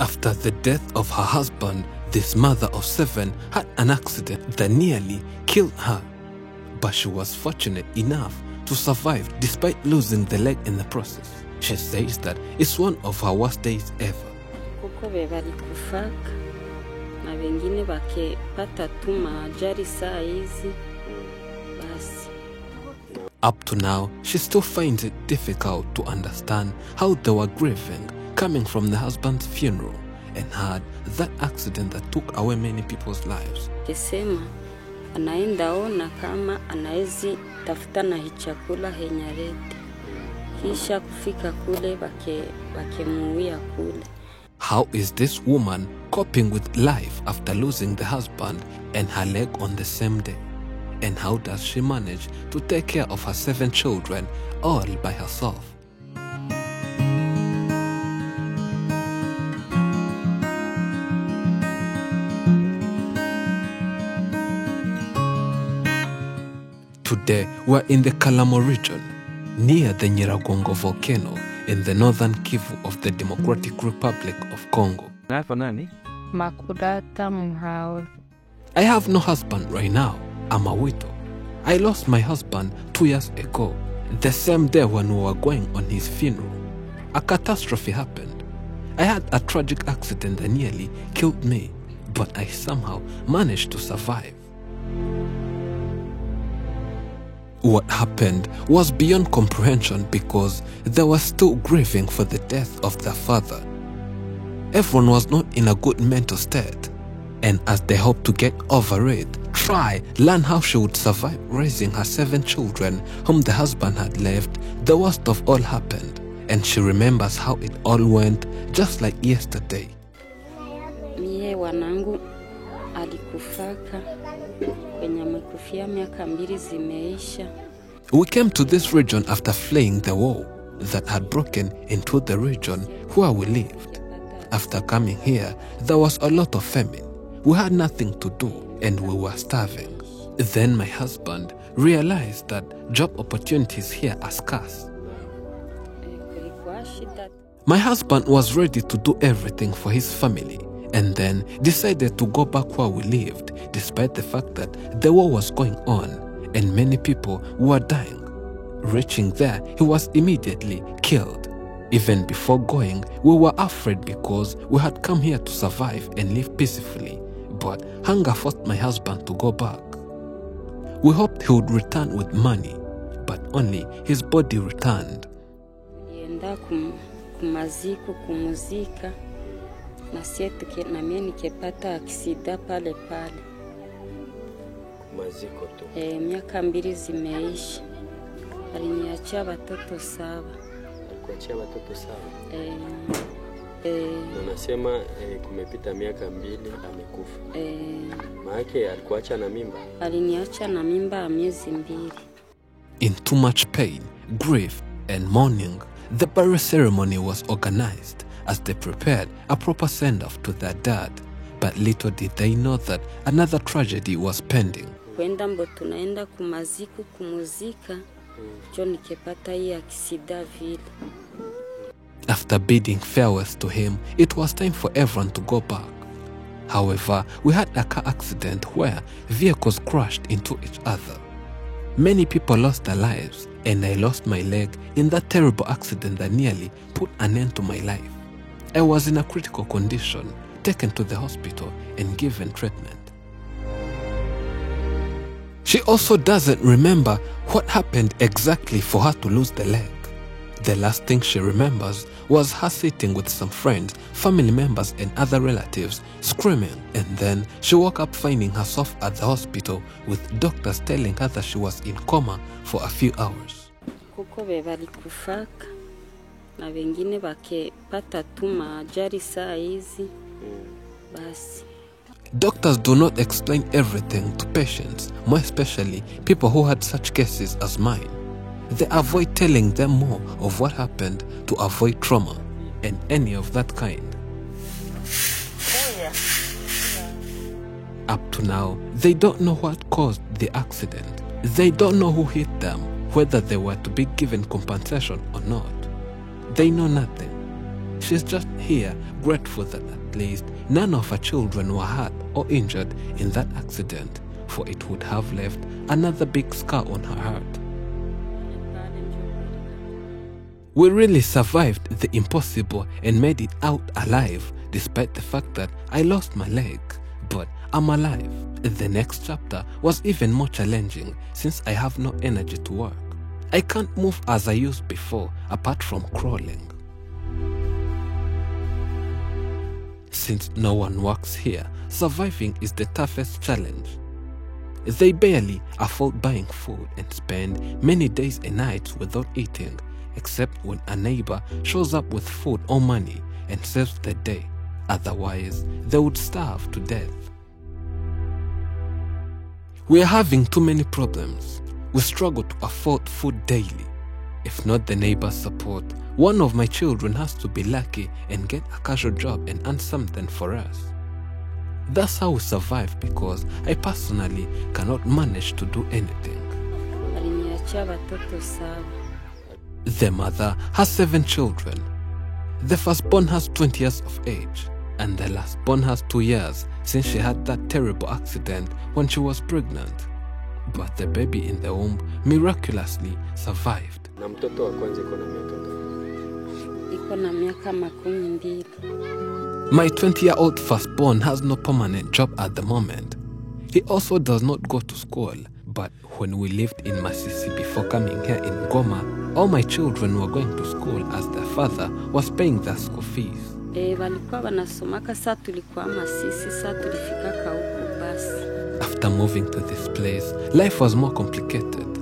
After the death of her husband, this mother of 7 had an accident that nearly killed her. But she was fortunate enough to survive despite losing the leg in the process. She says that it's one of her worst days ever. Kuko bebalikufaka na wengine bakepata tu maajali saa hizi basi. Up to now, she still finds it difficult to understand how they were grieving coming from the husband's funeral and had that accident that took away many people's lives. Kesema anaenda ona kama anaezi tafuta na chakula henyarete. Kisha kufika kule bakemuia kule. How is this woman coping with life after losing the husband and her leg on the same day? And how does she manage to take care of her 7 children all by herself? Today, we're in the Kalamo region, near the Nyiragongo volcano in the northern Kivu of the Democratic Republic of Congo. Makurata Muhawe. I have no husband right now. I'm a widow. I lost my husband 2 years ago, the same day when we were going on his funeral. A catastrophe happened. I had a tragic accident that nearly killed me, but I somehow managed to survive. What happened was beyond comprehension because they were still grieving for the death of their father. Everyone was not in a good mental state, and as they hoped to get over it, learn how she would survive raising her 7 children whom the husband had left, the worst of all happened, and she remembers how it all went just like yesterday. Mie wanangu alikufaka kwenye amekufia miaka 2 zimeisha. We came to this region after fleeing the war that had broken into the region where we lived. After coming here, there was a lot of famine. We had nothing to do and we were starving. Then my husband realized that job opportunities here are scarce. My husband was ready to do everything for his family and then decided to go back where we lived despite the fact that the war was going on and many people were dying. Reaching there, he was immediately killed. Even before going, we were afraid because we had come here to survive and live peacefully. But hunger forced my husband to go back. We hoped he would return with money, but only his body returned. Nienda kumaziko kumuzika na sietu na mimi nikepata aksida pale pale. Kumaziko tu. Miaka 2 zimeisha. Aliniachia watoto 7. Alikuachia watoto 7? Na nasema kumepita miaka 2 amekufa. Maana alikuacha na mimba. Aliniacha na mimba ya miezi 2. In too much pain, grief and mourning, the burial ceremony was organized as they prepared a proper send-off to their dad. But little did they know that another tragedy was pending. Kwenda mbo tunaenda kumaziko kumuzika, jo nikepata hii aksida vile. After bidding farewells to him, it was time for everyone to go back. However, we had a car accident where vehicles crashed into each other. Many people lost their lives, and I lost my leg in that terrible accident that nearly put an end to my life. I was in a critical condition, taken to the hospital and given treatment. She also doesn't remember what happened exactly for her to lose the leg. The last thing she remembers was her sitting with some friends, family members and other relatives screaming, and then she woke up finding herself at the hospital with doctors telling her that she was in coma for a few hours. Kuko bebalikufaka na wengine bakepata tu maajali saa hizi basi. Doctors do not explain everything to patients, more especially people who had such cases as mine. They avoid telling them more of what happened to avoid trauma and any of that kind. Up to now, they don't know what caused the accident. They don't know who hit them, whether they were to be given compensation or not. They know nothing. she's just here grateful that at least none of her children were hurt or injured in that accident, for it would have left another big scar on her heart. We really survived the impossible and made it out alive, despite the fact that I lost my leg. But I'm alive. The next chapter was even more challenging since I have no energy to work. I can't move as I used before, apart from crawling. Since no one works here, surviving is the toughest challenge. They barely afford buying food and spend many days and nights without eating, except when a neighbor shows up with food or money and saves the day. Otherwise, they would starve to death. We are having too many problems. We struggle to afford food daily. If not the neighbor's support, one of my children has to be lucky and get a casual job and earn something for us. That's how we survive, because I personally cannot manage to do anything. The mother has 7 children. The firstborn has 20 years of age, and the lastborn has 2 years since she had that terrible accident when she was pregnant. But the baby in the womb miraculously survived. Na mtoto wa kwanza iko na miaka ngapi? Iko na miaka 12. My 20-year-old firstborn has no permanent job at the moment. He also does not go to school, but when we lived in Masisi before coming here in Goma, all my children were going to school as their father was paying their school fees. Walikuwa wanasomaka, saa tulikuwa Masisi, saa tulifikaka huko basi. After moving to this place, life was more complicated.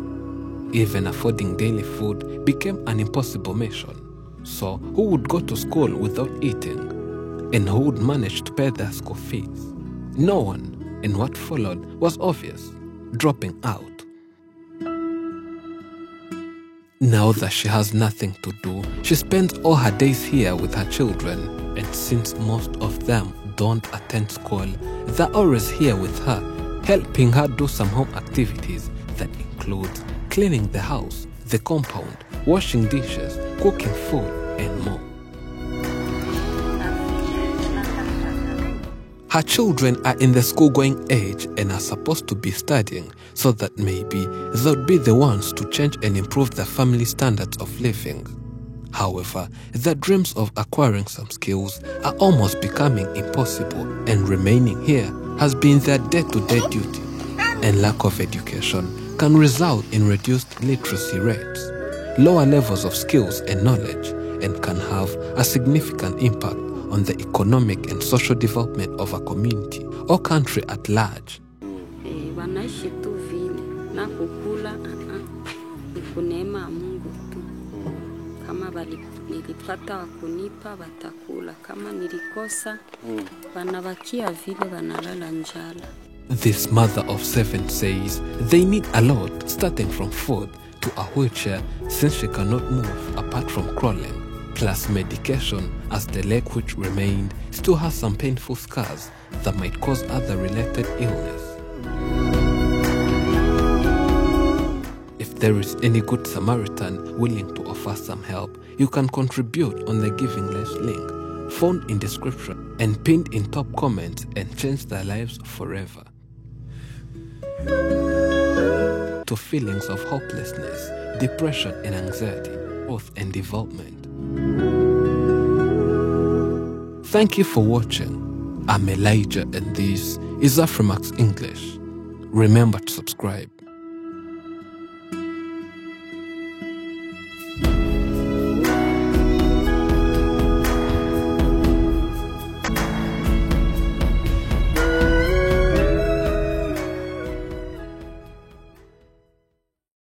Even affording daily food became an impossible mission. So who would go to school without eating? And who would manage to pay their school fees? No one. And what followed was obvious: dropping out. Now that she has nothing to do, she spends all her days here with her children. And since most of them don't attend school, they're always here with her, helping her do some home activities that include cleaning the house, the compound, washing dishes, cooking food, and more. Her children are in the school-going age and are supposed to be studying, so that maybe they'll be the ones to change and improve their family standards of living. However, their dreams of acquiring some skills are almost becoming impossible, and remaining here has been their day-to-day duty. And lack of education can result in reduced literacy rates, lower levels of skills and knowledge, and can have a significant impact on the economic and social development of a community or country at large. Wanaishi tu vile na kukula ni kuneema Mungu tu. Kama nilipata wakunipa watakula, kama nilikosa wanabakia vile wanalala njala. This mother of 7 says they need a lot, starting from food to a wheelchair, since she cannot move apart from crawling, plus medication, as the leg which remained still has some painful scars that might cause other related illness. If there is any good Samaritan willing to offer some help, you can contribute on the Giving Lives link found in description and pinned in top comments, and change their lives forever. To feelings of hopelessness, depression and anxiety, growth and development. Thank you for watching. I'm Elijah and this is Afrimax English. Remember to subscribe.